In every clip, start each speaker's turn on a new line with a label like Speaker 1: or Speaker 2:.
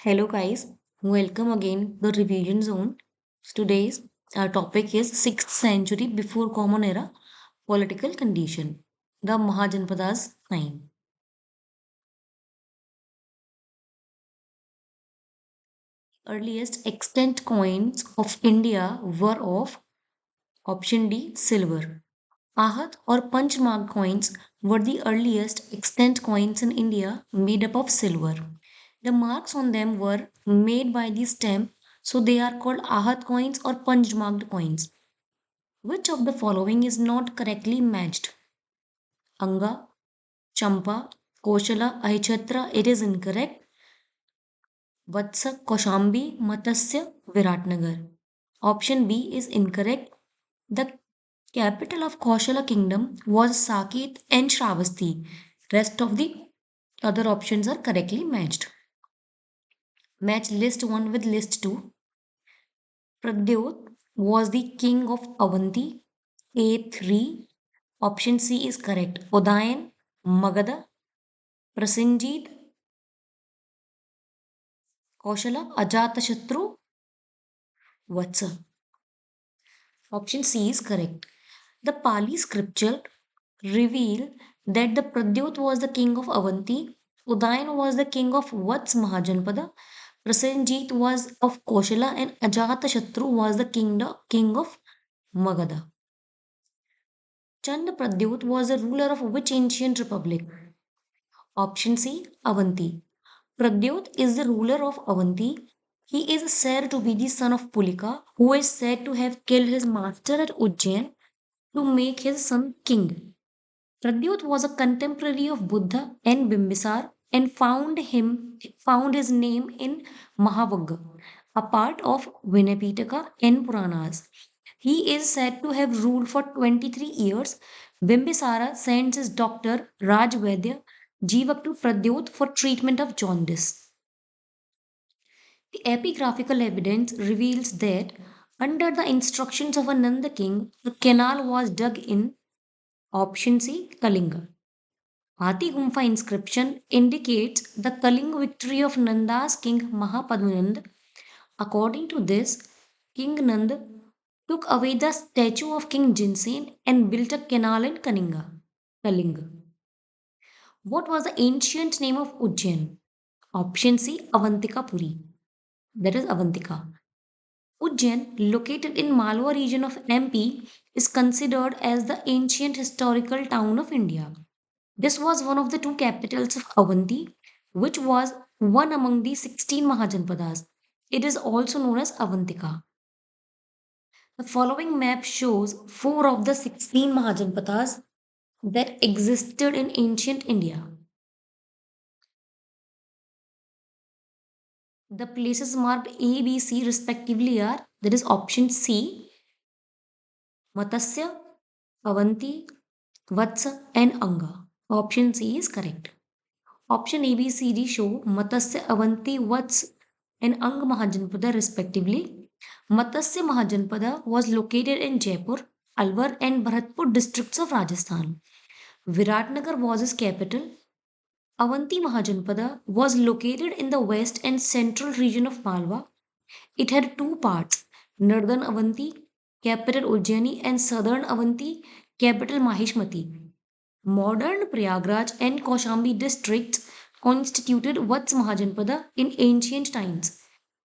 Speaker 1: Hello guys, welcome again the revision zone. Today's our topic is 6th century before common era political condition. The Mahajanpadas time. Earliest extant coins of India were of option D silver. Ahat or Panchmark coins were the earliest extant coins in India made up of silver. The marks on them were made by the stamp, so they are called Ahat coins or Panchmarked coins. Which of the following is not correctly matched? Anga, Champa, Koshala, Aichatra. It is incorrect. Vatsa, Koshambi, Matsya, Viratnagar. Option B is incorrect. The capital of Koshala kingdom was Saket and Shravasti. Rest of the other options are correctly matched. Match list 1 with list 2. Pradyot was the king of Avanti. A3. Option C is correct. Udayan, Magadha, Prasenjit, Kaushala, Ajatashatru, Vatsa. Option C is correct. The Pali scripture reveal that the Pradyot was the king of Avanti, Udayan was the king of Vats Mahajanpada, Prasenjit was of Koshala, and Ajatashatru was the king of Magadha. Chand Pradyot was the ruler of which ancient republic? Option C, Avanti. Pradyot is the ruler of Avanti. He is said to be the son of Pulika, who is said to have killed his master at Ujjain to make his son king. Pradyot was a contemporary of Buddha and Bimbisar and found his name in Mahavagga, a part of Vinaypitaka and Puranas. He is said to have ruled for 23 years. Bimbisara sends his doctor Rajvaidya Jivak to Pradyot for treatment of jaundice. The epigraphical evidence reveals that under the instructions of Ananda king, a canal was dug in option C, Kalinga. Hathi Gumfa inscription indicates the Kalinga victory of Nanda's king Mahapadmanand. According to this, King Nand took away the statue of King Jinsen and built a canal in Kalinga. What was the ancient name of Ujjain? Option C, Avantika Puri. That is Avantika. Ujjain, located in Malwa region of MP, is considered as the ancient historical town of India. This was one of the two capitals of Avanti, which was one among the 16 Mahajanpadas. It is also known as Avantika. The following map shows four of the 16 Mahajanpadas that existed in ancient India. The places marked A, B, C respectively are that is option C, Matsya, Avanti, Vatsa, and Anga. Option C is correct. Option A, B, C, D show Matsya, Avanti, Vats, and Ang Mahajanpada respectively. Matsya Mahajanpada was located in Jaipur, Alwar, and Bharatpur districts of Rajasthan. Viratnagar was its capital. Avanti Mahajanpada was located in the west and central region of Malwa. It had two parts, Northern Avanti, capital Ujjaini, and Southern Avanti, capital Mahishmati. Modern Prayagraj and Kaushambi districts constituted Vats Mahajanpada in ancient times.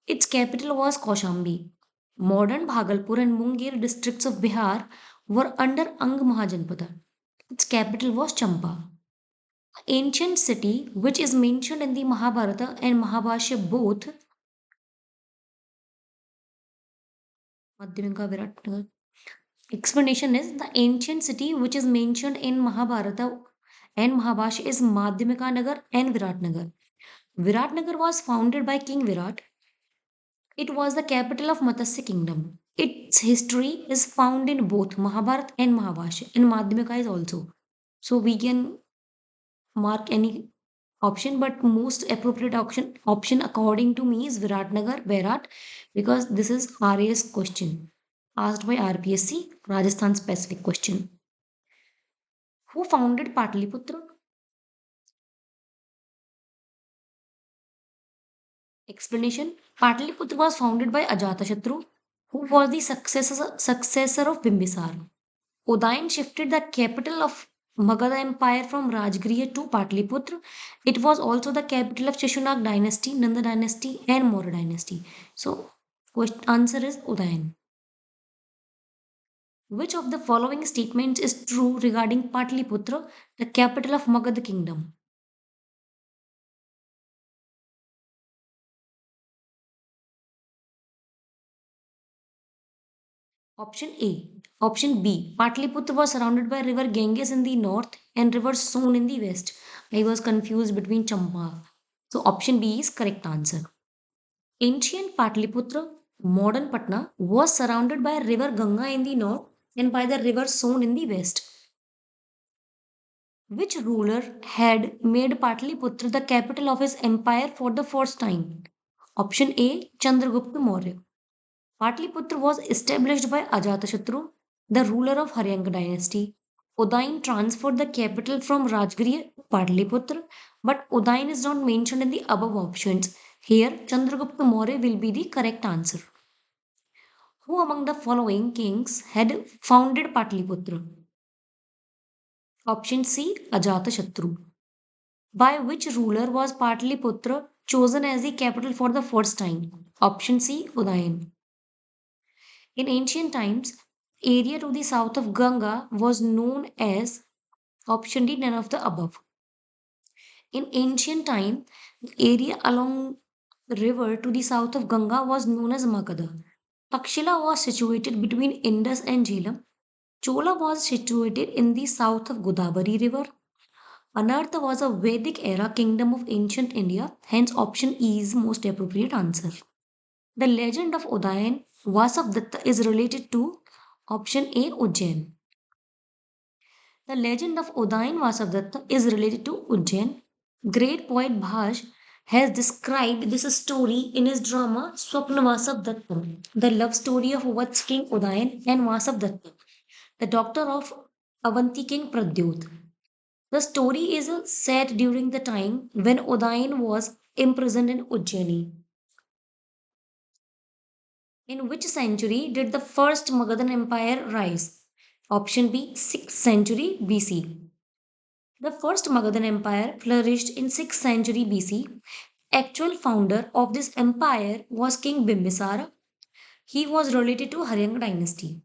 Speaker 1: Its capital was Kaushambi. Modern Bhagalpur and Munger districts of Bihar were under Ang Mahajanpada. Its capital was Champa. Ancient city which is mentioned in the Mahabharata and Mahabhashya both Madhyamika Viratnagar. Explanation is the ancient city which is mentioned in Mahabharata and Mahabhashya is Madhyamika Nagar and Viratnagar. Viratnagar was founded by King Virat. It was the capital of Matsya kingdom. Its history is found in both Mahabharata and Mahabhashya and Madhyamika is also. So we can mark any option, but most appropriate option according to me is Viratnagar, Virat, because this is RAS question asked by RPSC, Rajasthan specific question. Who founded Pataliputra? Explanation. Pataliputra was founded by Ajatashatru, who was the successor of Bimbisar. Udayan shifted the capital of Magadha Empire from Rajgriha to Pataliputra. It was also the capital of Shishunag dynasty, Nanda dynasty, and Maurya dynasty. So, answer is Udayan. Which of the following statements is true regarding Pataliputra, the capital of Magadha kingdom? Option A. Option B. Pataliputra was surrounded by river Ganges in the north and river Son in the west. I was confused between Champa. So option B is correct answer. Ancient Pataliputra, modern Patna, was surrounded by river Ganga in the north and by the river Son in the west. Which ruler had made Pataliputra the capital of his empire for the first time? Option A. Chandragupta Maurya. Patliputra was established by Ajatashatru, the ruler of Haryanga dynasty. Udayan transferred the capital from Rajgriha to Patliputra, but Udayan is not mentioned in the above options. Here, Chandragupta Maurya will be the correct answer. Who among the following kings had founded Patliputra? Option C, Ajatashatru. By which ruler was Patliputra chosen as the capital for the first time? Option C, Udayan. In ancient times, area to the south of Ganga was known as option D, none of the above. In ancient time, the area along the river to the south of Ganga was known as Magadha. Takshila was situated between Indus and Jhelum. Chola was situated in the south of Godavari river. Anartha was a Vedic era kingdom of ancient India, hence option E is most appropriate answer. The legend of Udayan Vasavdatta is related to option A Ujjain. The legend of Udayan Vasavdatta is related to Ujjain. Great poet Bhash has described this story in his drama Swapna Vasavdatta, the love story of Vats King Udayan and Vasavdatta, the daughter of Avanti King Pradyut. The story is set during the time when Udayan was imprisoned in Ujjaini. In which century did the first Magadhan Empire rise? Option B, 6th century BC. The first Magadhan Empire flourished in 6th century BC. Actual founder of this empire was King Bimbisara. He was related to Haryanga dynasty.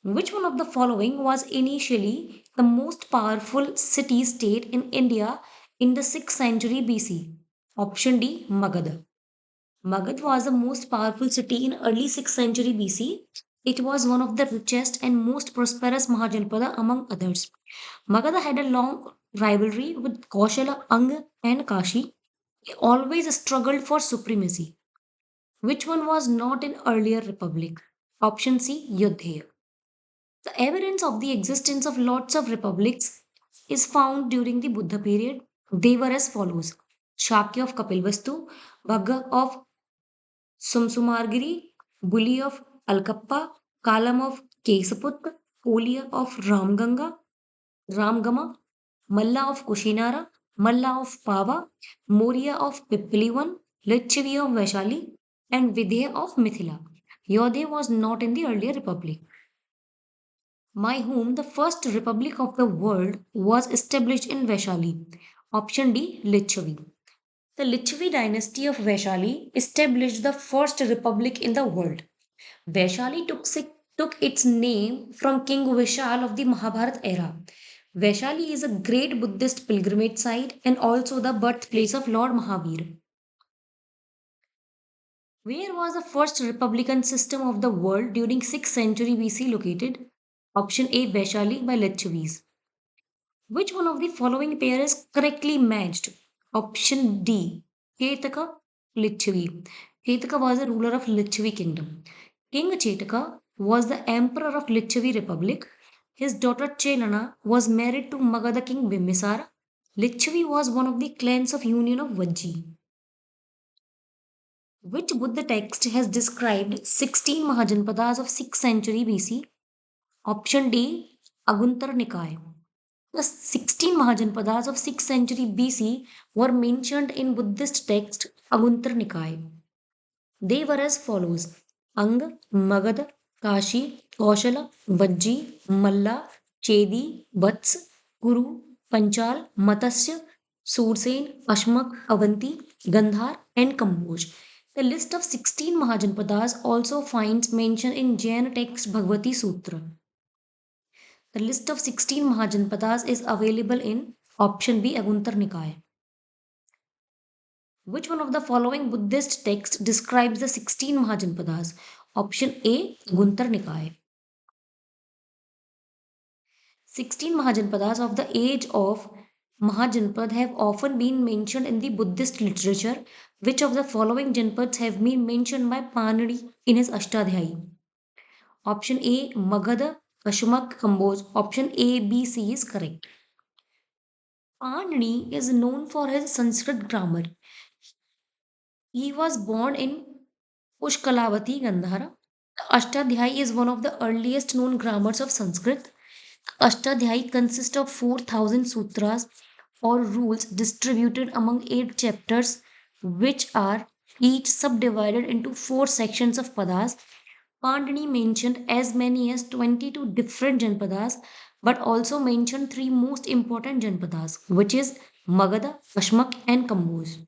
Speaker 1: Which one of the following was initially the most powerful city state in India in the 6th century BC? Option D, Magadha. Magad was the most powerful city in early 6th century BC. It was one of the richest and most prosperous Mahajanpada among others. Magadha had a long rivalry with Kaushala, Anga, and Kashi. They always struggled for supremacy. Which one was not in earlier republic? Option C, Yudhaya. The evidence of the existence of lots of republics is found during the Buddha period. They were as follows: Shakya of Kapilvastu, Bhagga of Sumsumargiri, Buli of Alkappa, Kalam of Kesaput, Kolia of Ramganga, Ramgama, Malla of Kushinara, Malla of Pava, Moria of Pippilivan, Lichavi of Vaishali, and Vidya of Mithila. Yodhe was not in the earlier republic. By whom the first republic of the world was established in Vaishali. Option D, Lichavi. The Lichavi dynasty of Vaishali established the first republic in the world. Vaishali took its name from King Vishal of the Mahabharata era. Vaishali is a great Buddhist pilgrimage site and also the birthplace of Lord Mahavir. Where was the first republican system of the world during 6th century BC located? Option A, Vaishali by Lichavis. Which one of the following pair is correctly matched? Option D, Ketaka, Lichavi. Ketaka was the ruler of Lichavi kingdom. King Chetaka was the emperor of Lichavi Republic. His daughter Chelana was married to Magadha king Bimbisara. Lichavi was one of the clans of Union of Vajji. Which Buddha text has described 16 Mahajanpadas of 6th century BC? Option D, Aguntar Nikaya. The 16 Mahajanpadas of 6th century BC were mentioned in Buddhist text Aguntar Nikaya. They were as follows: Ang, Magad, Kashi, Kaushala, Vajji, Malla, Chedi, Vats, Kuru, Panchal, Matsya, Sursen, Ashmak, Avanti, Gandhar, and Kamboj. The list of 16 Mahajanpadas also finds mention in Jain text Bhagavati Sutra. The list of 16 Mahajanpadas is available in option B, Aguntar Nikaya. Which one of the following Buddhist texts describes the 16 Mahajanpadas? Option A, Guntar Nikaya. 16 Mahajanpadas of the age of Mahajanpad have often been mentioned in the Buddhist literature. Which of the following Janpads have been mentioned by Panini in his Ashtadhyayi? Option A, Magadha, Ashmak, Kamboj. Option A, B, C is correct. Panini is known for his Sanskrit grammar. He was born in Pushkalavati, Gandhara. Ashtadhyayi is one of the earliest known grammars of Sanskrit. Ashtadhyayi consists of 4,000 sutras or rules distributed among 8 chapters, which are each subdivided into 4 sections of padas. Pandini mentioned as many as 22 different Janpadas, but also mentioned 3 most important Janpadas, which is Magadha, Ashmak, and Kamboj.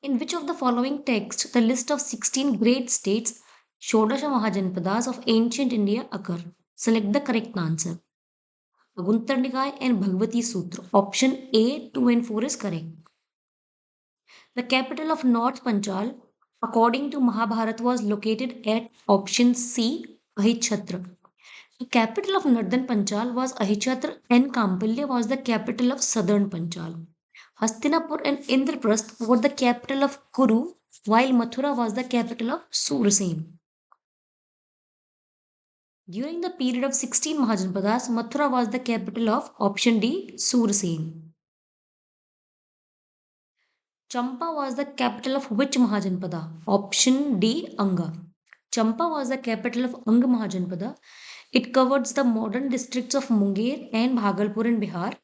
Speaker 1: In which of the following texts the list of 16 great states, Shodasha Mahajanpadas of ancient India occur? Select the correct answer. Guntar Nikaya and Bhagavati Sutra. Option A, 2 and 4 is correct. The capital of North Panchal, according to Mahabharata, was located at option C, Ahichatra. The capital of Northern Panchal was Ahichatra and Kampilya was the capital of Southern Panchal. Hastinapur and Indraprasth were the capital of Kuru, while Mathura was the capital of Sursen. During the period of 16 Mahajanpadas, Mathura was the capital of option D, Sursen. Champa was the capital of which Mahajanpada? Option D, Anga. Champa was the capital of Anga Mahajanpada. It covers the modern districts of Munger and Bhagalpur in Bihar.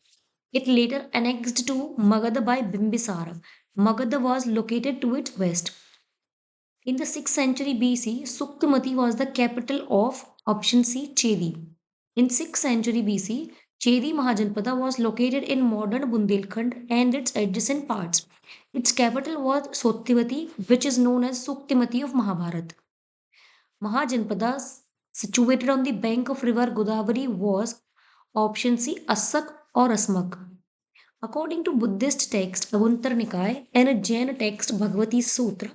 Speaker 1: It later annexed to Magadha by Bimbisara. Magadha was located to its west. In the 6th century BC, Suktamati was the capital of option C, Chedi. In 6th century BC, Chedi Mahajanpada was located in modern Bundelkhand and its adjacent parts. Its capital was Sotivati, which is known as Suktimati of Mahabharata. Mahajanpada, situated on the bank of river Godavari, was option C, Asak or Asmak. According to Buddhist text Aguntar Nikaya and a Jain text Bhagavati Sutra,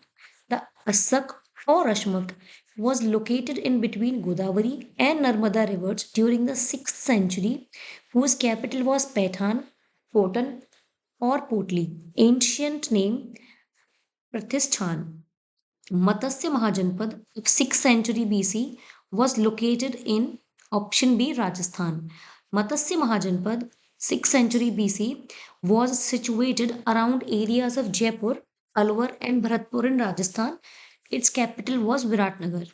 Speaker 1: the Asak or Ashmak was located in between Godavari and Narmada rivers during the 6th century, whose capital was Paitan, Potan, or Potli. Ancient name Pratishthan. Matsya Mahajanpad of 6th century BC was located in option B, Rajasthan. Matsya Mahajanpad 6th century BC was situated around areas of Jaipur, Alwar and Bharatpur in Rajasthan. Its capital was Viratnagar.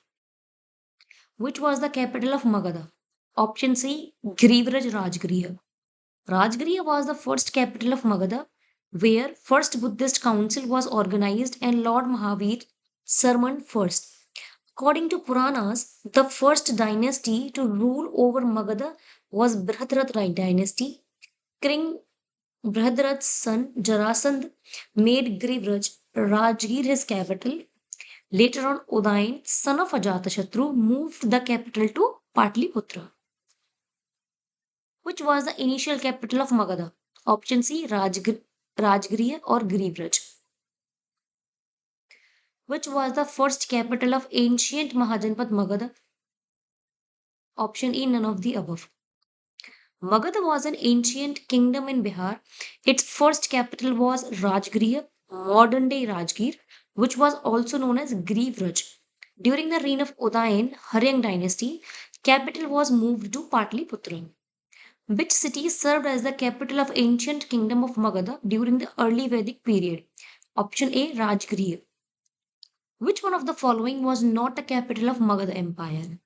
Speaker 1: Which was the capital of Magadha? Option C, Grivraj Rajgriha. Rajgriha was the first capital of Magadha, where first Buddhist council was organized and Lord Mahavir summoned first. According to Puranas, the first dynasty to rule over Magadha was Brihadrat dynasty. King Brihadrat's son Jarasandh made Grivraj Rajgir his capital. Later on, Udayan, son of Ajatashatru, moved the capital to Patliputra. Which was the initial capital of Magadha? Option C, Rajgriha or Grivraj. Which was the first capital of ancient Mahajanpat Magadha? Option E, none of the above. Magadha was an ancient kingdom in Bihar. Its first capital was Rajgriha, modern day Rajgir, which was also known as Grivraj. During the reign of Udayan, Haryang dynasty, capital was moved to Patliputra. Which city served as the capital of ancient kingdom of Magadha during the early Vedic period? Option A, Rajgriha. Which one of the following was not a capital of Magadha Empire?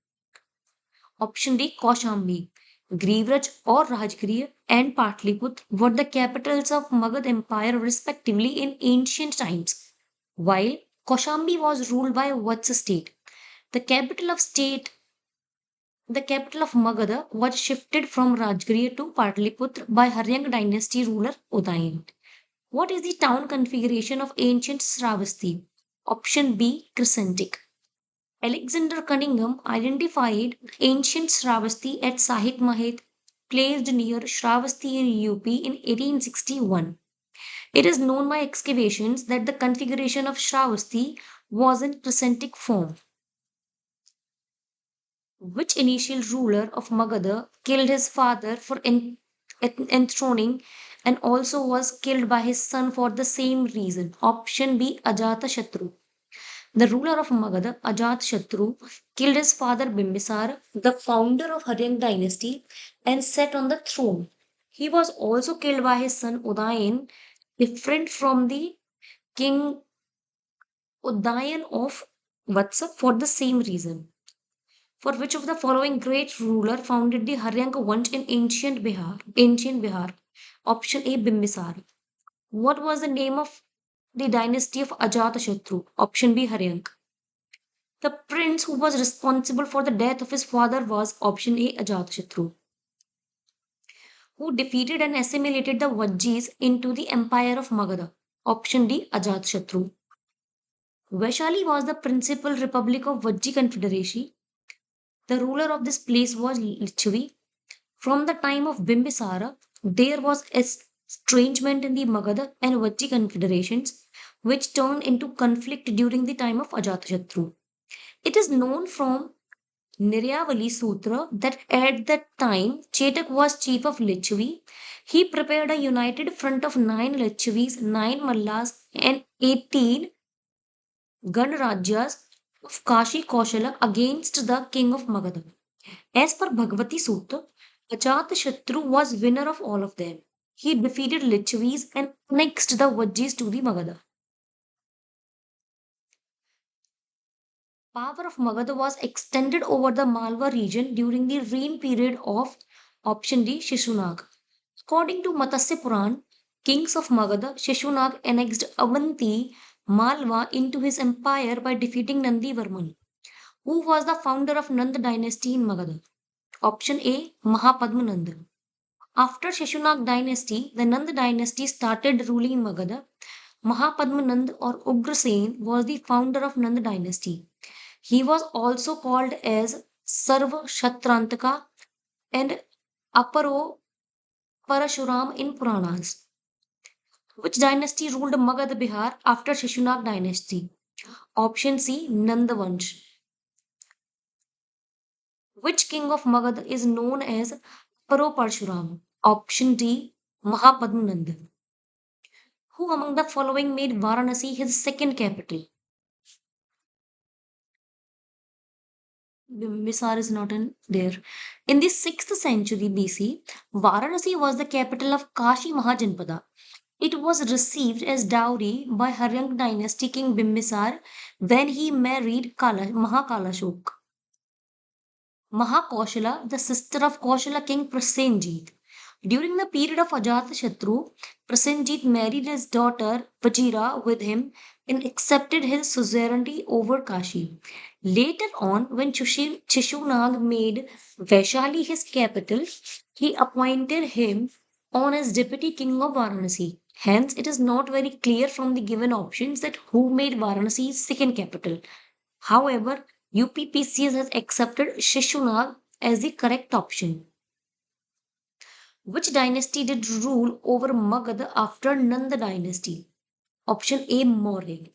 Speaker 1: Option D, Kaushambi. Grivraj or Rajgriha and Patliputra were the capitals of Magad Empire respectively in ancient times, while Kaushambi was ruled by Vatsa state. The capital of state the capital of Magadha was shifted from Rajgriha to Patliputra by Haryang dynasty ruler Udayan. What is the town configuration of ancient Sravasti? Option B, crescentic. Alexander Cunningham identified ancient Sravasti at Sahit Mahet, placed near Shravasti in UP in 1861. It is known by excavations that the configuration of Shravasti was in crescentic form. Which initial ruler of Magadha killed his father for enthroning and also was killed by his son for the same reason? Option B, Ajatashatru. The ruler of Magadha, Ajatashatru, killed his father Bimbisara, the founder of Haryang dynasty, and sat on the throne. He was also killed by his son Udayan, different from the king Udayan of Vatsa for the same reason. For which of the following great ruler founded the Haryanga Vansh in ancient Bihar? Ancient Bihar. Option A, Bimbisara. What was the name of the dynasty of Ajatashatru? Option B, Haryanga. The prince who was responsible for the death of his father was option A, Ajatashatru, who defeated and assimilated the Vajjis into the empire of Magadha. Option D, Ajatashatru. Vaishali was the principal republic of Vajji Confederacy. The ruler of this place was Lichavi. From the time of Bimbisara, there was estrangement in the Magadha and Vajji confederations, which turned into conflict during the time of Ajatashatru. It is known from Niryavali Sutra that at that time Chetak was chief of Lichavi. He prepared a united front of 9 Lichavis, 9 Mallas, and 18 Ganrajyas of Kashi Kaushala against the king of Magadha. As per Bhagavati Sutra, Ajatashatru was winner of all of them. He defeated Lichavis and annexed the Vajjis to the Magadha. Power of Magadha was extended over the Malwa region during the reign period of option D Shishunag. According to Matsya Puran, kings of Magadha, Shishunag annexed Avanti, Malwa into his empire by defeating Nandivarman, who was the founder of Nanda dynasty in Magadha. Option A Mahapadmananda. After Shishunag dynasty, the Nanda dynasty started ruling Magadha. Mahapadmanand or Ugrasen was the founder of Nanda dynasty. He was also called as Sarva Shatrantaka and Aparo Parashuram in Puranas. Which dynasty ruled Magadha Bihar after Shishunag dynasty? Option C Nandavansh. Which king of Magadha is known as Aparo Parashuram? Option D Mahapadmanand. Who among the following made Varanasi his second capital? Bimbisar is not in there. In the 6th century BC, Varanasi was the capital of Kashi Mahajanpada. It was received as dowry by Haryang dynasty king Bimbisar when he married Mahakalashok. Mahakoshala, the sister of Koshala king Prasenjit. During the period of Ajatashatru, Prasenjit married his daughter Vajira with him and accepted his suzerainty over Kashi. Later on, when Shishunag made Vaishali his capital, he appointed him on as deputy king of Varanasi. Hence, it is not very clear from the given options that who made Varanasi his second capital. However, UPPCS has accepted Shishunag as the correct option. Which dynasty did rule over Magadha after Nanda dynasty? Option A Maurya.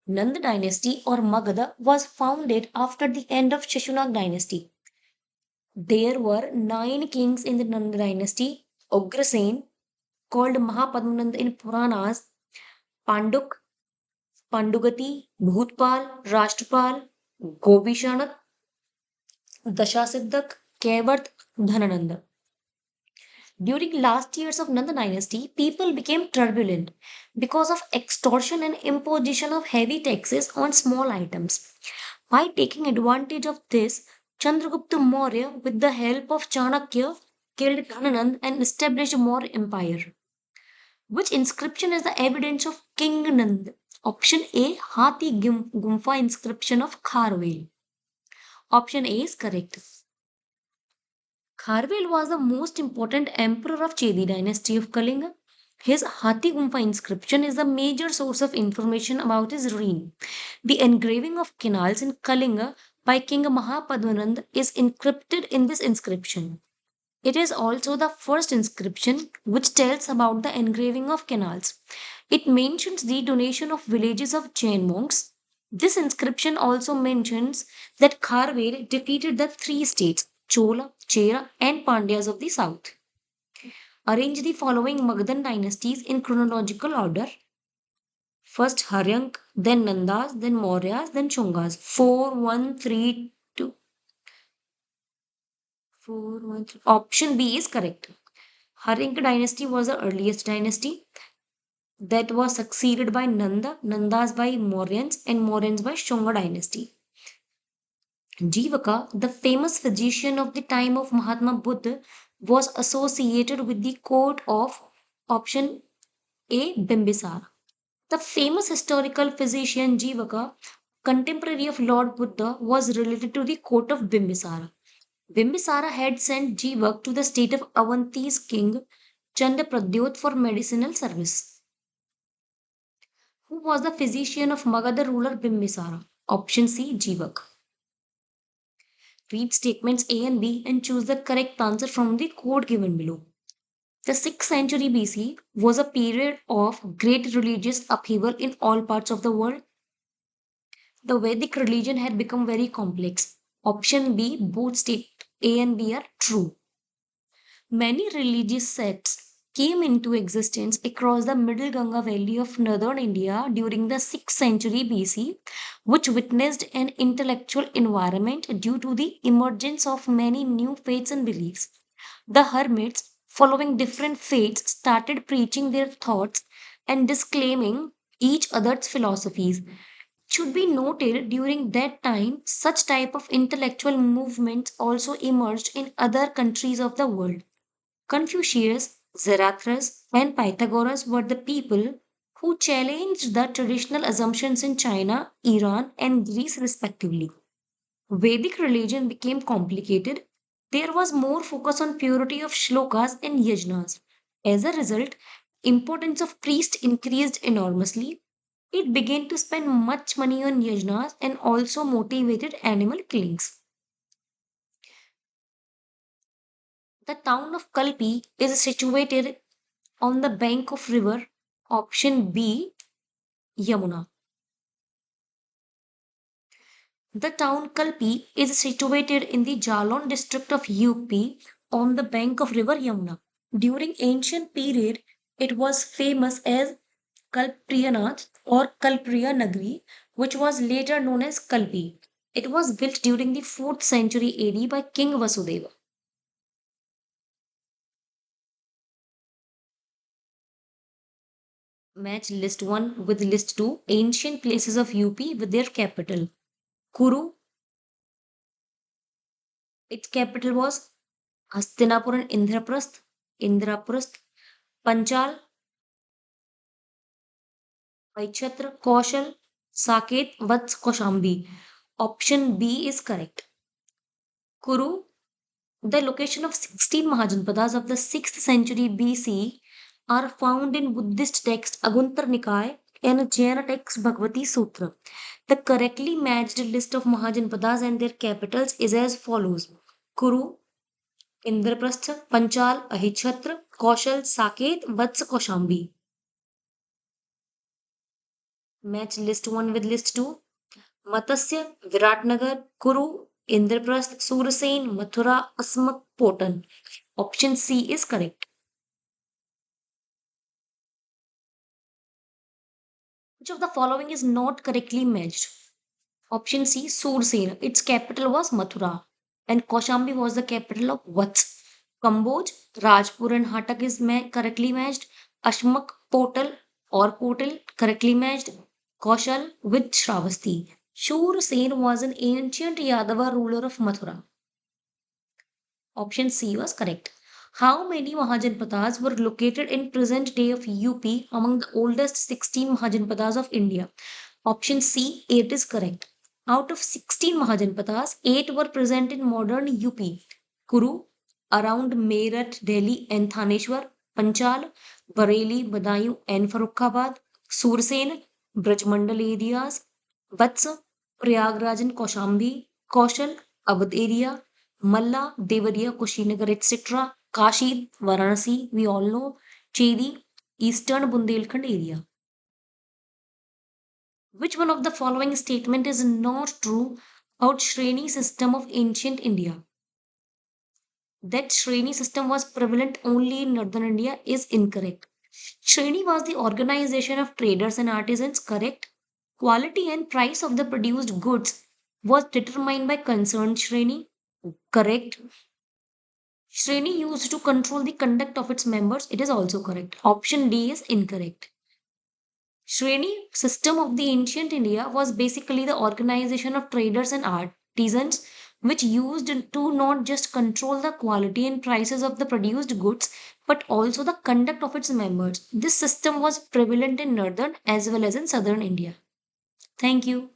Speaker 1: Nanda dynasty or Magadha was founded after the end of Shishunag dynasty. There were 9 kings in the Nanda dynasty. Ugrasen, called Mahapadmanand in Puranas, Panduk, Pandugati, Bhutpal, Rashtrapal, Gobishanath, Dashasiddhak, Kevat, Dhanananda. During last years of Nanda dynasty, people became turbulent because of extortion and imposition of heavy taxes on small items. By taking advantage of this, Chandragupta Maurya, with the help of Chanakya, killed Dhananand and established more empire. Which inscription is the evidence of King Nand? Option A, Hathi Gumfa inscription of Kharwel. Option A is correct. Kharvel was the most important emperor of Chedi dynasty of Kalinga. His Hathi Gumfa inscription is a major source of information about his reign. The engraving of canals in Kalinga by King Mahapadmanand is encrypted in this inscription. It is also the first inscription which tells about the engraving of canals. It mentions the donation of villages of Jain monks. This inscription also mentions that Kharvel defeated the three states, Chola, Chera, and Pandyas of the south. Arrange the following Magadhan dynasties in chronological order. First Haryank, then Nandas, then Mauryas, then Chungas. 4, 1, 3, 2, 4, 1, 3. Option B is correct. Harinka dynasty was the earliest dynasty that was succeeded by Nanda, Nandas by Mauryans, and Mauryans by Shunga dynasty. Jivaka, the famous physician of the time of Mahatma Buddha, was associated with the court of option A. Bimbisara. The famous historical physician Jivaka, contemporary of Lord Buddha, was related to the court of Bimbisara. Bimbisara had sent Jivak to the state of Avanti's king Chandapradyot for medicinal service. Who was the physician of Magadha ruler Bimbisara? Option C. Jivak. Read statements A and B and choose the correct answer from the code given below. The 6th century BC was a period of great religious upheaval in all parts of the world. The Vedic religion had become very complex. Option B, both state A and B are true. Many religious sects came into existence across the middle Ganga valley of northern India during the 6th century BC, which witnessed an intellectual environment due to the emergence of many new faiths and beliefs. The hermits, following different faiths, started preaching their thoughts and disclaiming each other's philosophies. Should be noted during that time such type of intellectual movements also emerged in other countries of the world. Confucius, Zarathustra, and Pythagoras were the people who challenged the traditional assumptions in China, Iran, and Greece, respectively. Vedic religion became complicated. There was more focus on purity of shlokas and yajnas. As a result, importance of priests increased enormously. It began to spend much money on yajnas and also motivated animal killings. The town of Kalpi is situated on the bank of river. Option B, Yamuna. The town Kalpi is situated in the Jalon district of UP on the bank of river Yamuna. During ancient period, it was famous as Kalpriyanath or Kalpriya Nagri, which was later known as Kalpi. It was built during the 4th century AD by King Vasudeva. Match list 1 with list 2 ancient places of UP with their capital. Kuru, its capital was Hastinapur and Indraprasth. Indraprasth, Panchal, Aichatra, Kaushal, Saket, Vats, Koshambi. Option B is correct. Kuru, the location of 16 Mahajanpadas of the 6th century BC are found in Buddhist text Aguntar Nikaya and Jaina text Bhagavati Sutra. The correctly matched list of Mahajanpadas and their capitals is as follows: Kuru, Indraprastha, Panchal, Ahichhatra, Kaushal, Saket, Vats, Kaushambi. Match list 1 with list 2. Matsya, Viratnagar, Kuru, Indraprasth, Surasen, Mathura, Asmak, Potan. Option C is correct. Which of the following is not correctly matched? Option C, Sursena. Its capital was Mathura. And Kaushambi was the capital of Vats. Kamboj, Rajpur and Hatak is correctly matched. Ashmak, Potal or Potal correctly matched. Kaushal with Shravasti. Shursen was an ancient Yadava ruler of Mathura. Option C was correct. How many Mahajanpadas were located in present day of UP among the oldest 16 Mahajanpadas of India? Option C, 8 is correct. Out of 16 Mahajanpadas, 8 were present in modern UP. Kuru, around Meerut, Delhi and Thaneshwar, Panchal, Bareilly, Badaयूं and Farrukhabad, Sursen, Brajmandal areas, Vats, Prayagraj and Kaushambi, Kaushal, Awadh area, Malla, Devariya, Kushinagar, etc. Kashi, Varanasi, we all know, Chedi, Eastern Bundelkhand area. Which one of the following statement is not true about Shreni system of ancient India? That Shreni system was prevalent only in northern India is incorrect. Shreni was the organization of traders and artisans, correct? Quality and price of the produced goods was determined by concerned Shreni, correct? Shreni used to control the conduct of its members, it is also correct. Option D is incorrect. Shreni system of the ancient India was basically the organization of traders and artisans which used to not just control the quality and prices of the produced goods but also the conduct of its members. This system was prevalent in northern as well as in southern India. Thank you.